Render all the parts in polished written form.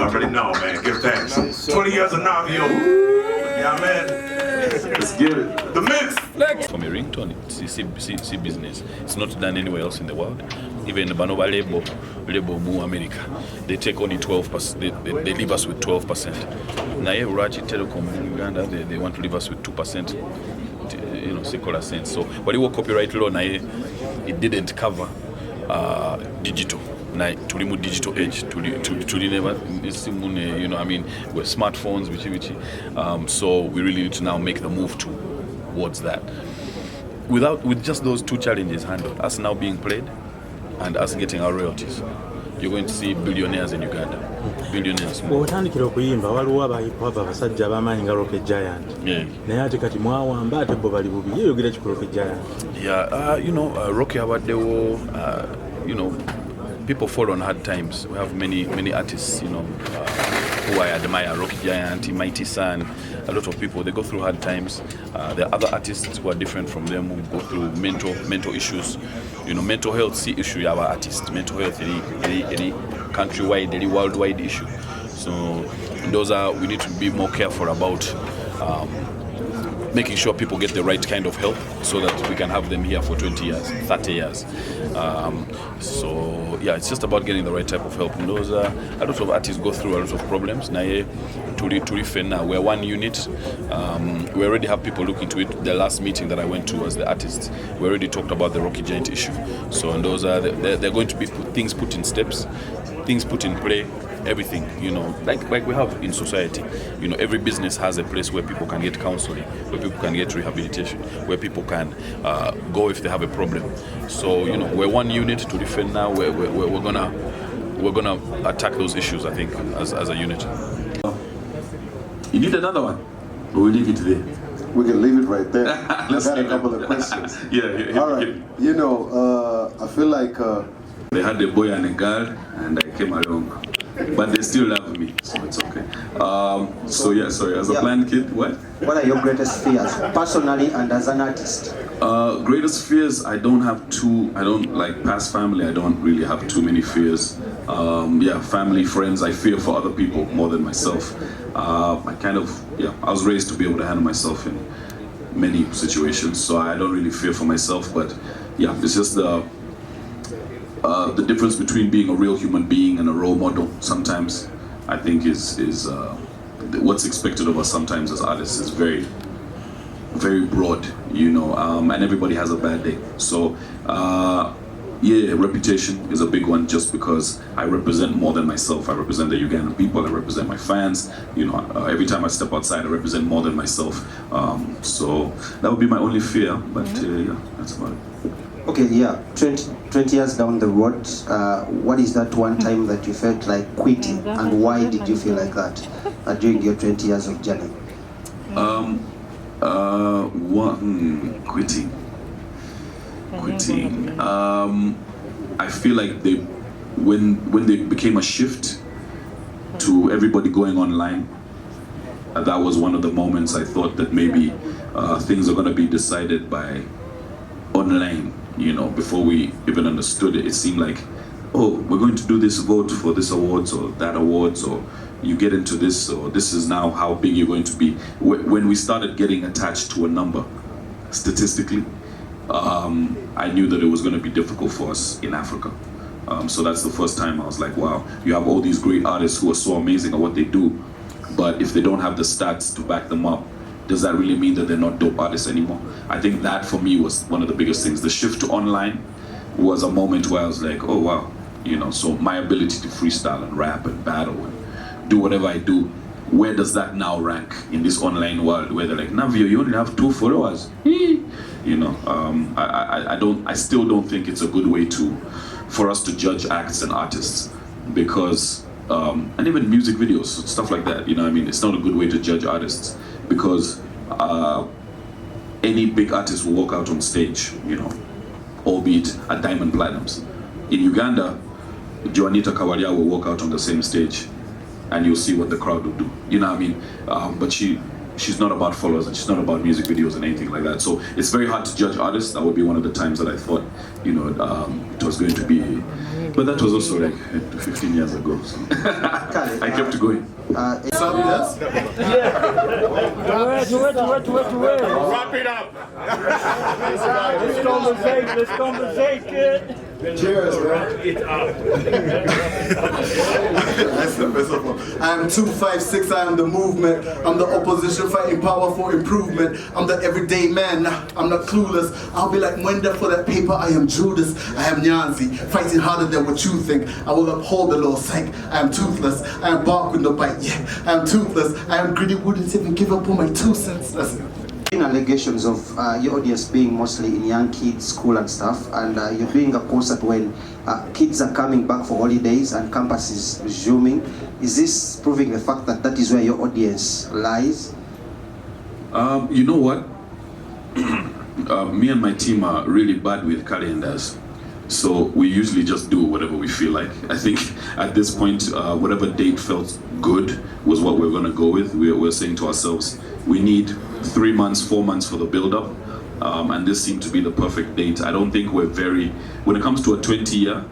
already know, man. Give thanks. 20 years of Navio. Yeah, man. Let's get it. The mix. From a ringtone, it's C business. It's not done anywhere else in the world. Even the Banova label Mu America, they take only 12%. They leave us with 12%. Now, Raji Telecom in Uganda, they want to leave us with 2%. You know, secular sense. So, what it was copyright law, it didn't cover digital. To remove digital age, to never, you know, I mean, with smartphones, so we really need to now make the move towards that. With just those two challenges handled, us now being played and us getting our royalties, you're going to see billionaires in Uganda. Billionaires. Well, watandikira okuyimba waliwo abayiphop abasajja abamanyi nga Rocket Giant. Naye ate kati mwawamba ate bo bali bubi. Yeyogera ki ku Rocket Giant? Yeah, you know, Rocky Abadewo, you know, people fall on hard times. We have many artists, you know, who I admire. Rocky Giant, Mighty Sun, a lot of people, they go through hard times. There are other artists who are different from them, who go through mental issues. You know, mental health issue, our artists. Mental health, any countrywide, any worldwide issue. So those are, we need to be more careful about making sure people get the right kind of help so that we can have them here for 20 years, 30 years. So yeah, it's just about getting the right type of help. And those a lot of artists go through a lot of problems. Now, we're one unit. We already have people looking into it. The last meeting that I went to as the artists, we already talked about the Rocky Giant issue. So and those are they're going to be things put in steps, things put in play. Everything, you know, like we have in society. You know, every business has a place where people can get counseling, where people can get rehabilitation, where people can go if they have a problem. So, you know, we're one unit to defend now. We're gonna attack those issues, I think, as a unit. You need another one, or we leave it there? We can leave it right there. I got a couple of questions. Yeah. All right. You know, I feel like they had a boy and a girl, and I came along. But they still love me, so it's okay. So yeah, sorry, as a blind kid, what? What are your greatest fears, personally and as an artist? Greatest fears, I don't have too, I don't, like past family, I don't really have too many fears. Yeah, family, friends, I fear for other people more than myself. I kind of, yeah, I was raised to be able to handle myself in many situations, so I don't really fear for myself, but yeah, it's just the difference between being a real human being and a role model sometimes, I think is what's expected of us sometimes as artists is very, very broad, you know, and everybody has a bad day. So yeah, reputation is a big one just because I represent more than myself. I represent the Ugandan people, I represent my fans, you know, every time I step outside I represent more than myself. So that would be my only fear, but yeah, that's about it. Okay, yeah, 20 years down the road, what is that one time that you felt like quitting, and why did you feel like that during your 20 years of journey? Quitting. I feel like when they became a shift to everybody going online, that was one of the moments I thought that maybe things are going to be decided by online. You know, before we even understood it, it seemed like, oh, we're going to do this vote for this awards or that awards, or you get into this, or this is now how big you're going to be. When we started getting attached to a number, statistically, I knew that it was going to be difficult for us in Africa. So that's the first time I was like, wow, you have all these great artists who are so amazing at what they do, but if they don't have the stats to back them up, does that really mean that they're not dope artists anymore? I think that for me was one of the biggest things. The shift to online was a moment where I was like, oh wow, you know, so my ability to freestyle and rap and battle and do whatever I do, where does that now rank in this online world where they're like, Navio, you only have 2 followers. You know, I still don't think it's a good way for us to judge acts and artists, because and even music videos, stuff like that, you know what I mean? It's not a good way to judge artists, because any big artist will walk out on stage, you know, albeit at Diamond Platinums. In Uganda, Juanita Kawalia will walk out on the same stage and you'll see what the crowd will do, you know what I mean? But she she's not about followers and she's not about music videos and anything like that. So it's very hard to judge artists. That would be one of the times that I thought, you know, it was going to be, but that was also like 15 years ago. So. I kept going. Wrap it up. Let's conversate, kid. Cheers, bro. That's the best of all. I am 256, I am the movement. I'm the opposition fighting power for improvement. I'm the everyday man, I'm not clueless. I'll be like Mwenda for that paper, I am Judas. I am Nyanzi, fighting harder than what you think. I will uphold the law, psych. I am toothless, I am bark with no bite, yeah. I am toothless, I am greedy, wouldn't even give up on my 2 cents. That's it. Allegations of your audience being mostly in young kids, school and stuff, and you're doing a concert when kids are coming back for holidays and campus is resuming. Is this proving the fact that that is where your audience lies? You know what? Me and my team are really bad with calendars. So we usually just do whatever we feel like. I think at this point, whatever date felt good was what we're gonna go with. We're saying to ourselves, we need 3 months, 4 months for the build-up, and this seemed to be the perfect date. I don't think we're very, when it comes to a 20-year,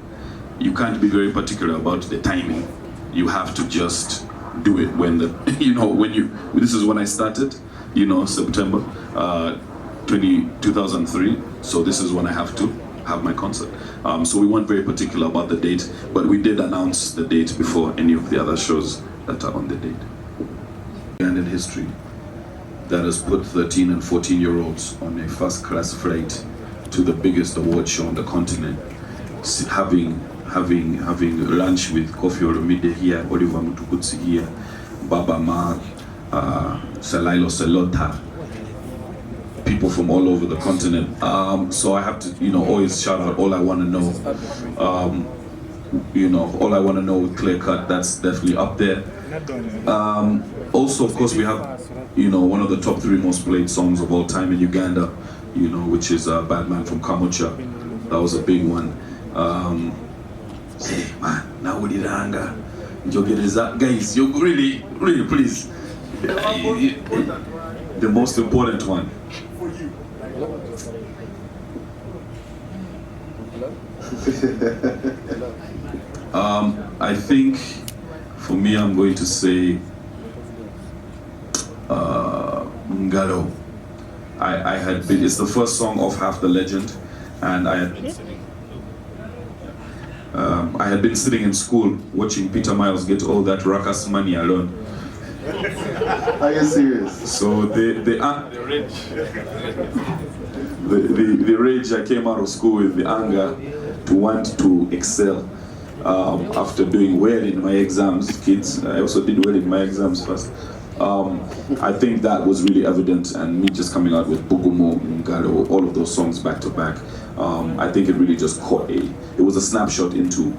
you can't be very particular about the timing. You have to just do it when the, you know, when you, this is when I started, you know, September 2003, so this is when I have to have my concert. So we weren't very particular about the date, but we did announce the date before any of the other shows that are on the date. And in history, that has put 13 and 14-year-olds on a first-class flight to the biggest award show on the continent, having lunch with Kofi Olomide here, Oliver Mutukudzi here, Baba Mark, Salailo Selota, people from all over the continent. So I have to, you know, always shout out All I Want to Know. You know, All I Want to Know with Clear Cut, that's definitely up there. Also, of course, we have, you know, one of the top 3 most played songs of all time in Uganda, you know, which is Bad Man from Kamucha. That was a big one. Say, man, now we did anger. Guys, you really, please. The most important one. I think for me, I'm going to say Ngalo. I had been, it's the first song of Half the Legend, and I had been sitting in school watching Peter Miles get all that ruckus money alone. Are you serious? So the rage I came out of school with, the anger to want to excel. After doing well in my exams, kids, I also did well in my exams first. I think that was really evident, and me just coming out with Bugumo, Ngalo, all of those songs back to back, I think it really just caught it was a snapshot into,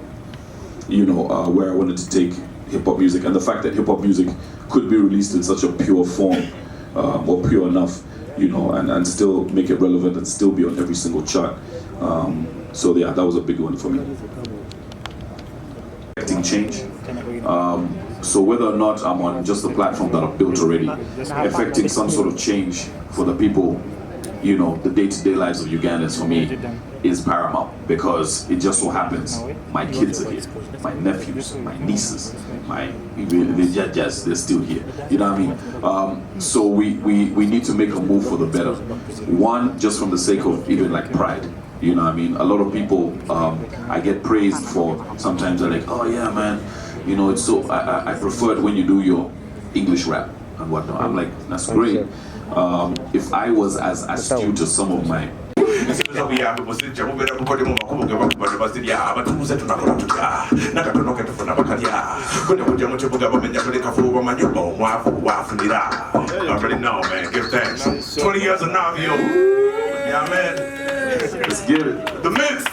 you know, where I wanted to take hip-hop music, and the fact that hip-hop music could be released in such a pure form, or pure enough, you know, and still make it relevant and still be on every single chart. So yeah, that was a big one for me. Change. So whether or not I'm on just the platform that I've built already, affecting some sort of change for the people, you know, the day-to-day lives of Ugandans for me is paramount, because it just so happens my kids are here, my nephews, my nieces, the judges, they're still here. You know what I mean? So we need to make a move for the better. One, just from the sake of even like pride. You know what I mean? A lot of people, I get praised for, sometimes they're like, oh yeah, man, you know, it's so, I prefer it when you do your English rap and whatnot. I'm like, that's great. If I was as astute as some of my... I already know, man. Give thanks. 20 years of Navio. Yeah, man. Let's get it. The mix.